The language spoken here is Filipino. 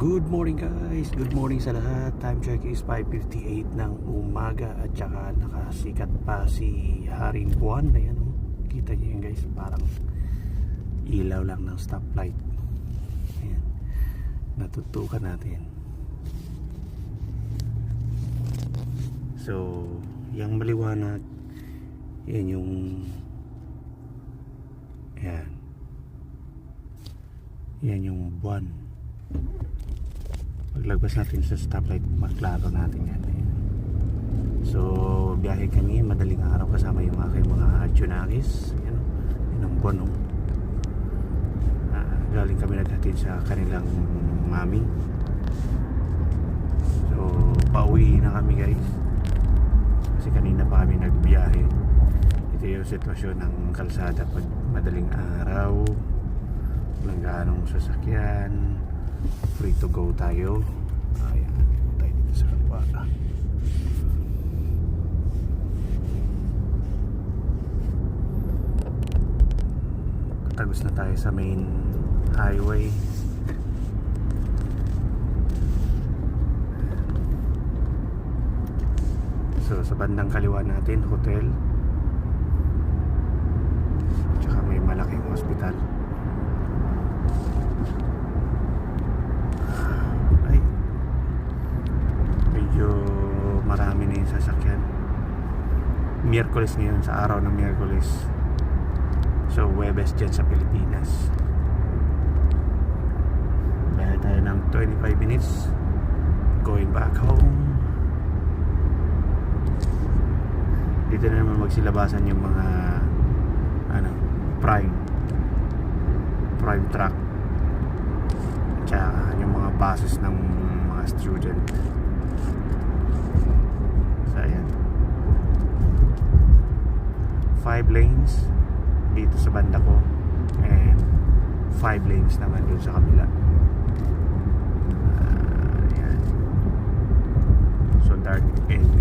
Good morning guys, good morning sa lahat. Time check is 5:58 ng umaga at saka nakasikat pa si Haring Buwan. Ayan o, kita nyo yun guys, parang ilaw lang ng stoplight. Ayan, natutukan natin. So, yung maliwanag, yan yung yan yung buwan. Paglagpas natin sa stoplight, maklaro natin yan. So, biyahe kami madaling araw kasama yung aking mga Junakis. Yan ang buwan. Galing kami naghatid sa kanilang mami. So, pauwi na kami guys. Kasi kanina pa kami nagbiyahe. Ito yung sitwasyon ng kalsada pag madaling araw. Walang gaanong sasakyan, free to go tayo. Ayan, tayo dito sa kalwata. Katagos na tayo sa main highway. So sa bandang kaliwa natin, hotel, tsaka may malaking hospital. Marami na yung sasakyan. Miyerkules ngayon, sa araw ng Miyerkules. So Huwebes dyan sa Pilipinas. Bayan tayo ng 25 minutes going back home. Dito na naman magsilabasan yung mga prime truck tsaka yung mga buses ng mga student. So ayan, 5 lanes dito sa banda ko and 5 lanes naman dun sa kabila. Ayan. So dark and